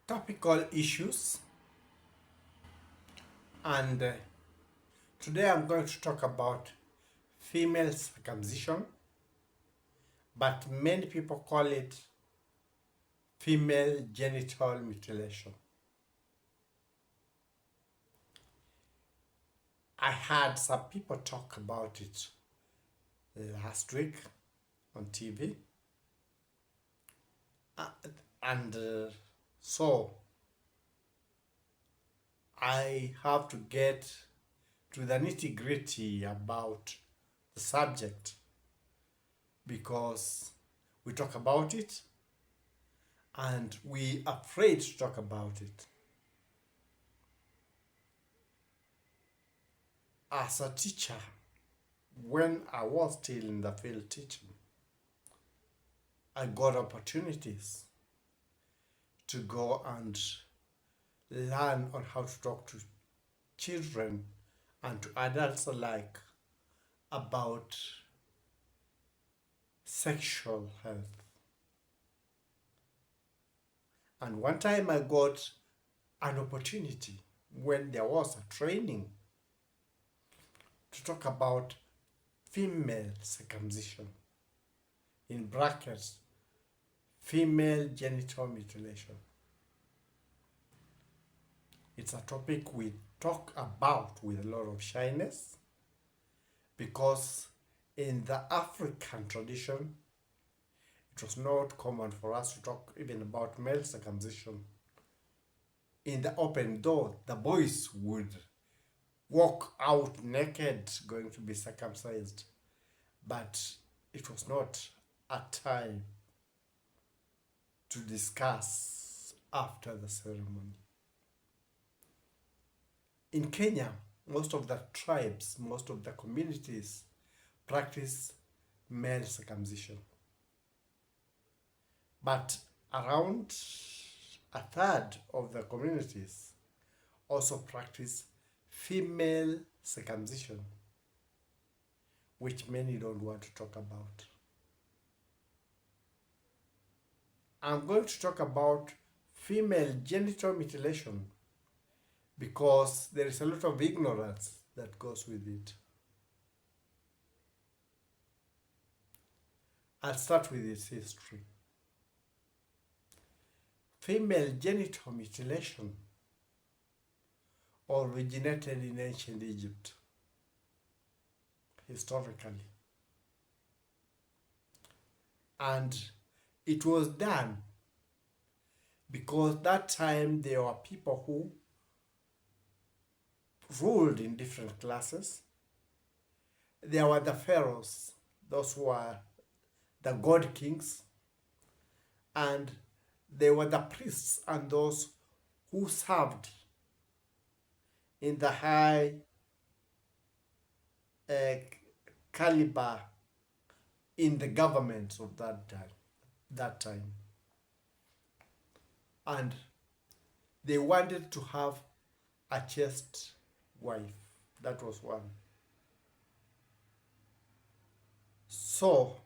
Topical issues, and today I'm going to talk about female circumcision, but many people call it female genital mutilation. I had some people talk about it last week on TV, uh, and so I have to get to the nitty gritty about the subject because we talk about it and we are afraid to talk about it. As a teacher, when I was still in the field teaching, I got opportunities to go and learn on how to talk to children and to adults alike about sexual health. And one time I got an opportunity when there was a training to talk about female circumcision, in brackets, female genital mutilation. It's a topic we talk about with a lot of shyness because in the African tradition, it was not common for us to talk even about male circumcision. In the open door, the boys would walk out naked going to be circumcised, but it was not a time to discuss after the ceremony. In Kenya, most of the tribes, most of the communities practice male circumcision. But around a third of the communities also practice female circumcision, which many don't want to talk about. I'm going to talk about female genital mutilation because there is a lot of ignorance that goes with it. I'll start with its history. Female genital mutilation originated in ancient Egypt, historically. And it was done because that time there were people who ruled in different classes. There were the pharaohs, those who were the god kings, and there were the priests and those who served in the high caliber in the government of that time. And they wanted to have a chaste wife. That was one. So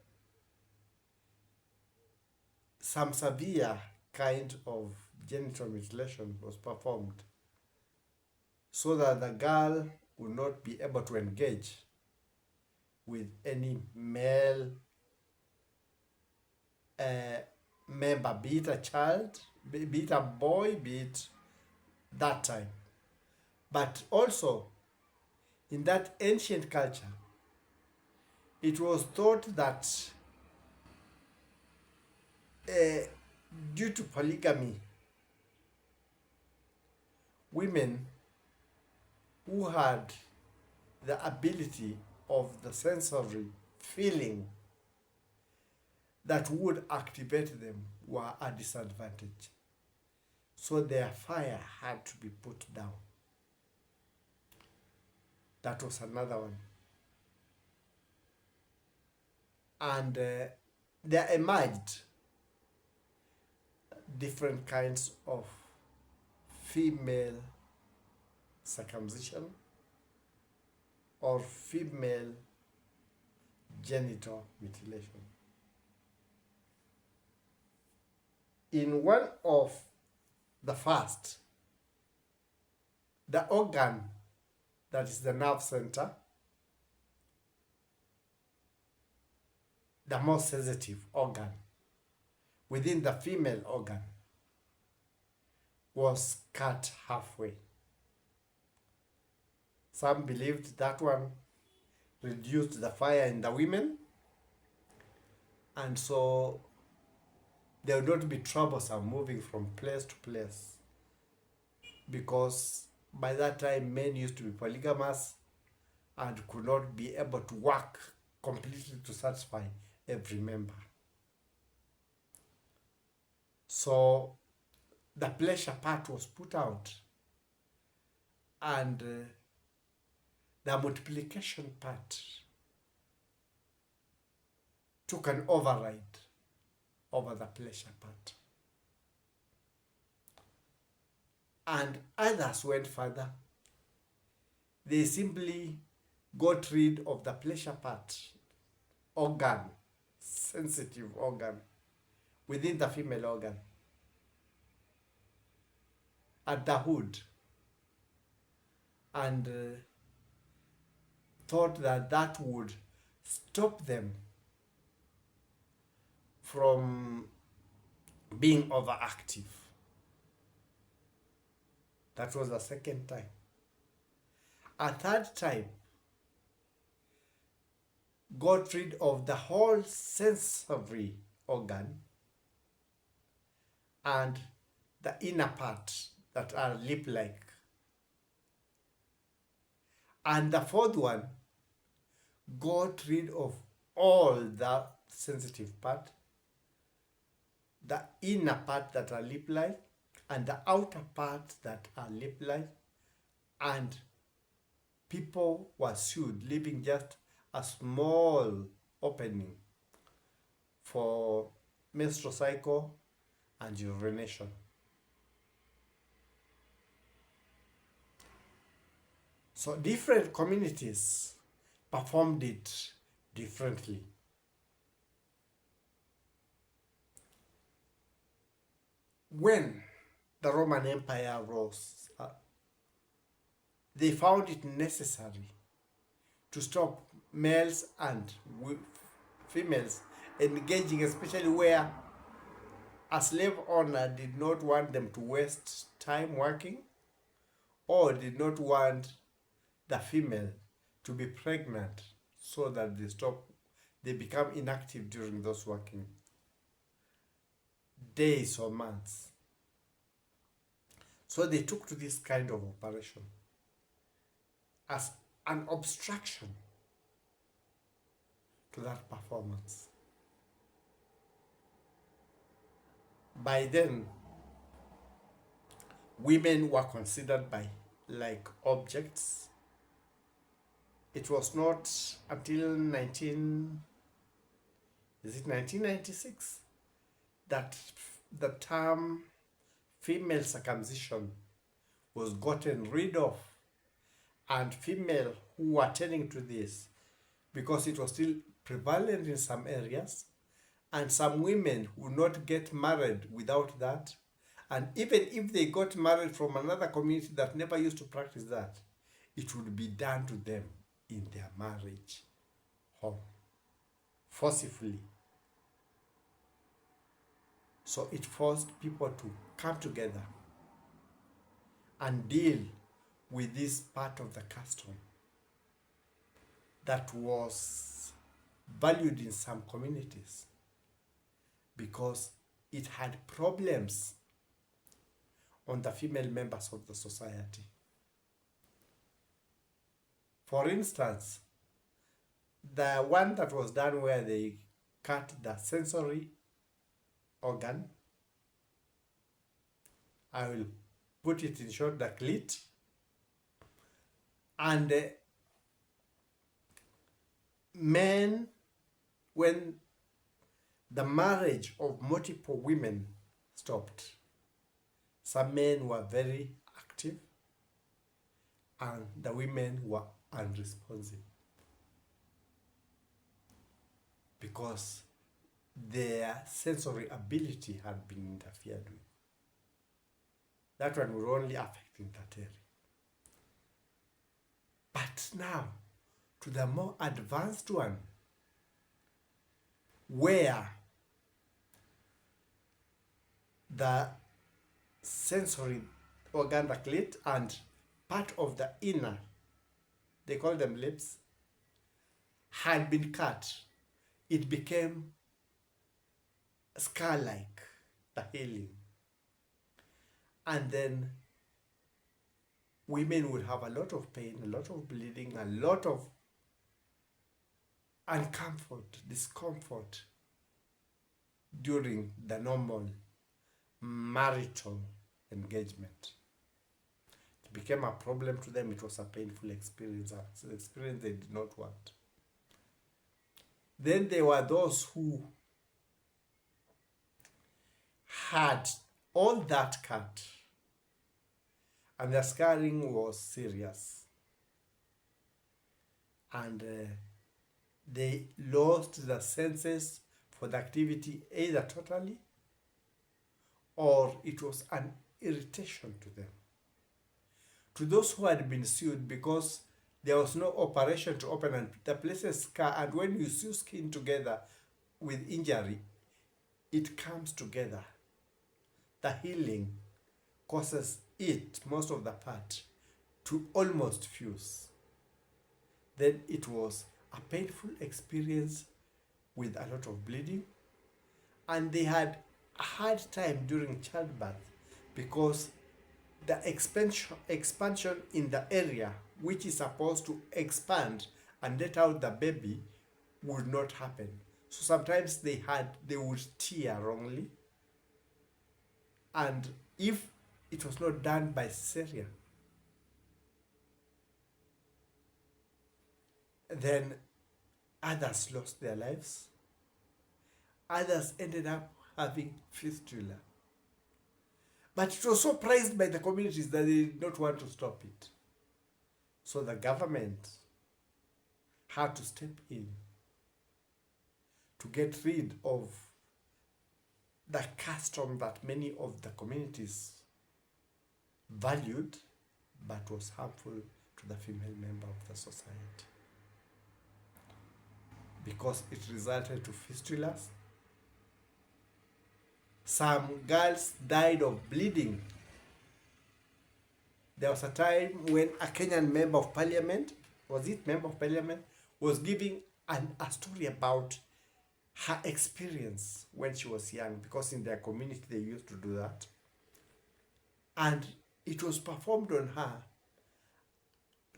some severe kind of genital mutilation was performed so that the girl would not be able to engage with any male member, be it a child, be it a boy, be it that time. But also, in that ancient culture, it was thought that due to polygamy, women who had the ability of the sensory feeling that would activate them were a disadvantage. So their fire had to be put down. That was another one. And there emerged different kinds of female circumcision or female genital mutilation. In one of The first, the organ that is the nerve center, the most sensitive organ within the female organ, was cut halfway. Some believed that one reduced the fire in the women, and so there would not be troublesome moving from place to place, because by that time men used to be polygamous and could not be able to work completely to satisfy every member. So the pleasure part was put out, and the multiplication part took an override over the pleasure part. And others went further. They simply got rid of the pleasure part, organ, sensitive organ, within the female organ, at the hood, and thought that that would stop them from being overactive. That was the second time. A third time, got rid of the whole sensory organ and the inner part that are lip-like. And the fourth one got rid of all the sensitive part, the inner part that are lip-like, and the outer part that are lip-like, and people were sued, leaving just a small opening for menstrual cycle and urination. So different communities performed it differently. When the Roman Empire rose, they found it necessary to stop males and females engaging, especially where a slave owner did not want them to waste time working, or did not want the female to be pregnant, so that they become inactive during those working days or months. So they took to this kind of operation as an obstruction to that performance. By then, women were considered like objects. It was not until 1996 that the term female circumcision was gotten rid of, and female who were attending to this, because it was still prevalent in some areas, and some women would not get married without that, and even if they got married from another community that never used to practice that, it would be done to them in their marriage home, forcibly. So it forced people to come together and deal with this part of the custom that was valued in some communities, because it had problems on the female members of the society. For instance, the one that was done where they cut the sensory organ, I will put it in short, the clit, and men, when the marriage of multiple women stopped, some men were very active and the women were unresponsive, because their sensory ability had been interfered with. That one will only affect in that area. But now, to the more advanced one, where the sensory organ, the clit, and part of the inner, they call them lips, had been cut. It became scar-like, the healing. And then women would have a lot of pain, a lot of bleeding, a lot of uncomfort, discomfort during the normal marital engagement. It became a problem to them. It was a painful experience, an experience they did not want. Then there were those who had all that cut, and the scarring was serious, and they lost the senses for the activity either totally, or it was an irritation to them. To those who had been sued because there was no operation to open and the places scar, and when you sew skin together with injury, it comes together. The healing causes it, most of the part, to almost fuse. Then it was a painful experience with a lot of bleeding, and they had a hard time during childbirth because the expansion in the area which is supposed to expand and let out the baby would not happen. So sometimes they would tear wrongly, and if it was not done by cesarean, then others lost their lives. Others ended up having fistula. But it was so prized by the communities that they did not want to stop it. So the government had to step in to get rid of the custom that many of the communities valued but was harmful to the female member of the society, because it resulted to fistulas. Some girls died of bleeding. There was a time when a Kenyan member of parliament, was giving a story about her experience when she was young, because in their community they used to do that. And it was performed on her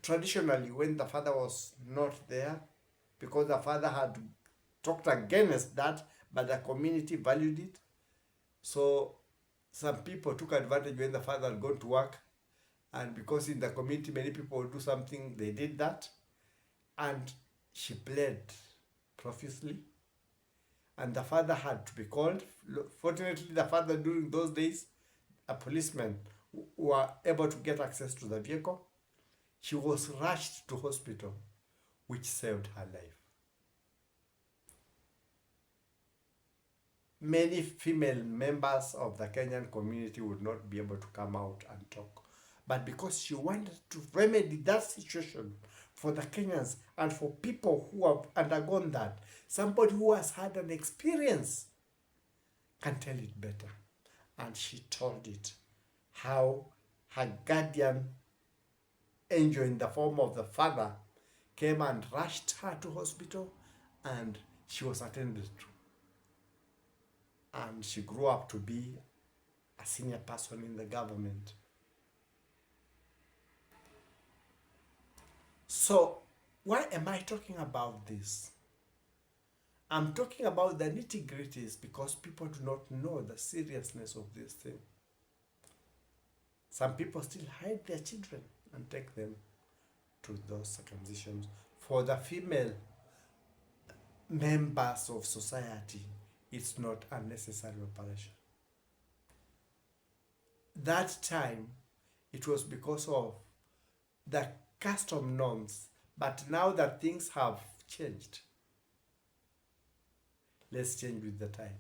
traditionally when the father was not there, because the father had talked against that, but the community valued it. So some people took advantage when the father had gone to work, and because in the community many people would do something, they did that, and she bled profusely, and the father had to be called. Fortunately, the father during those days, a policeman were able to get access to the vehicle. She was rushed to hospital, which saved her life. Many female members of the Kenyan community would not be able to come out and talk. But because she wanted to remedy that situation for the Kenyans and for people who have undergone that, somebody who has had an experience can tell it better. And she told it, how her guardian angel in the form of the father came and rushed her to hospital, and she was attended to. And she grew up to be a senior person in the government. So, why am I talking about this? I'm talking about the nitty-gritties because people do not know the seriousness of this thing. Some people still hide their children and take them to those circumcisions. For the female members of society, it's not a necessary operation. That time, it was because of the custom norms, but now that things have changed, let's change with the time.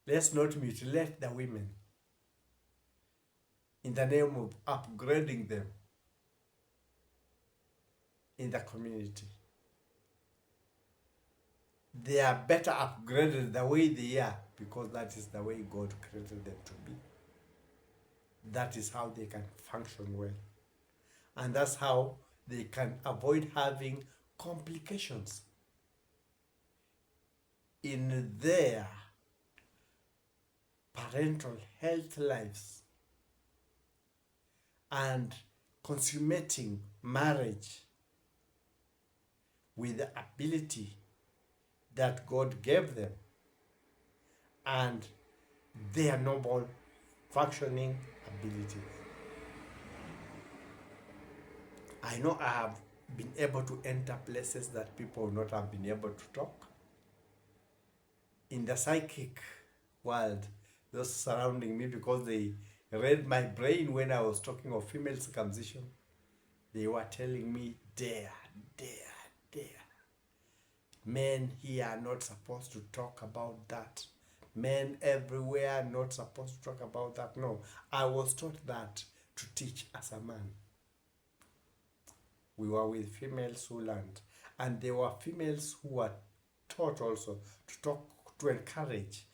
Let's not mutilate the women. in the name of upgrading them in the community. They are better upgraded the way they are because that is the way God created them to be. That is how they can function well. And that's how they can avoid having complications in their parental health lives and consummating marriage with the ability that God gave them and their noble functioning abilities. I know I have been able to enter places that people would not have been able to talk. In the psychic world, those surrounding me, because they read my brain when I was talking of female circumcision, they were telling me, dare. Men here are not supposed to talk about that. Men everywhere are not supposed to talk about that. No, I was taught that to teach as a man. We were with females who learned, and there were females who were taught also to talk, to encourage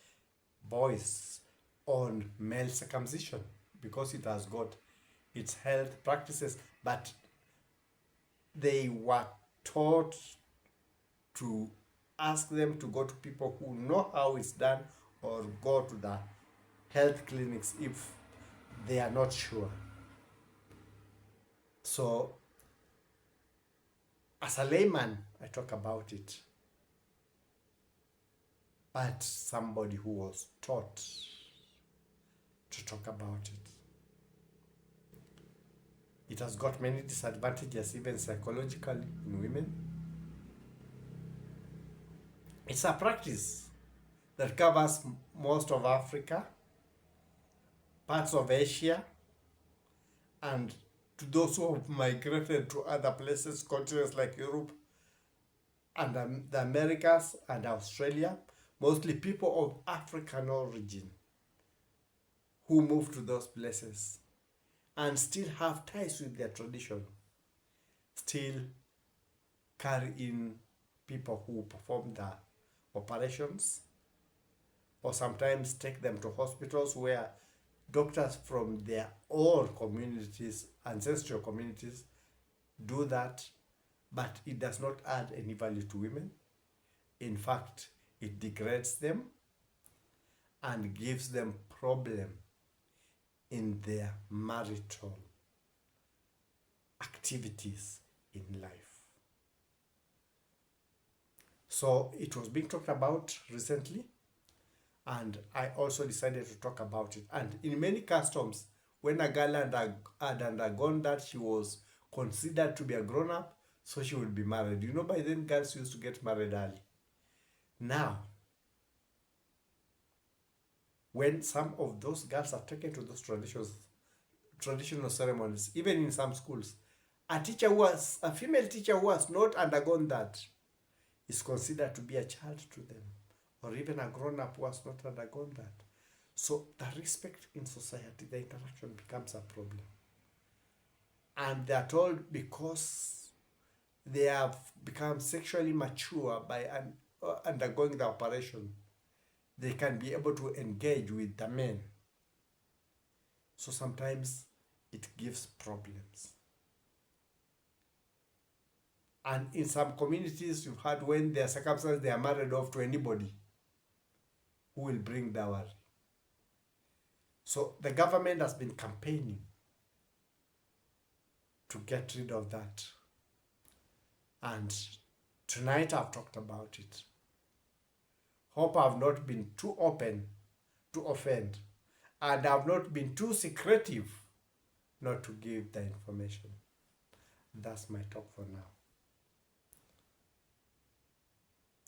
boys on male circumcision because it has got its health practices, but they were taught to ask them to go to people who know how it's done or go to the health clinics if they are not sure. So as a layman, I talk about it, but somebody who was taught to talk about it. It has got many disadvantages, even psychologically, in women. It's a practice that covers most of Africa, parts of Asia, and to those who have migrated to other places, continents like Europe and the Americas and Australia, mostly people of African origin who moved to those places and still have ties with their tradition, still carry in people who perform the operations, or sometimes take them to hospitals where doctors from their own communities, ancestral communities, do that, but it does not add any value to women. In fact, it degrades them and gives them problem in their marital activities in life. So it was being talked about recently, and I also decided to talk about it. And in many customs, when a girl had undergone that, she was considered to be a grown-up, so she would be married. You know, by then girls used to get married early. Now, when some of those girls are taken to those traditional ceremonies, even in some schools, a female teacher who has not undergone that is considered to be a child to them, or even a grown-up who has not undergone that. So the respect in society, the interaction becomes a problem. And they are told because they have become sexually mature by undergoing the operation, they can be able to engage with the men. So sometimes it gives problems. And in some communities, you've had when they are circumcised, they are married off to anybody who will bring dowry. So the government has been campaigning to get rid of that. And tonight I've talked about it. Hope I've not been too open to offend, and I've not been too secretive not to give the information. That's my talk for now.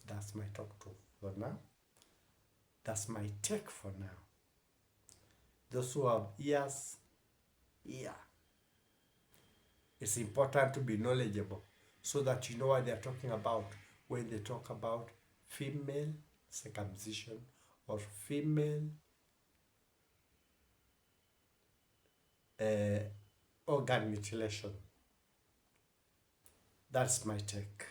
That's my talk for now. That's my take for now. Those who have ears, hear. It's important to be knowledgeable so that you know what they're talking about when they talk about female circumcision or female organ mutilation. That's my take.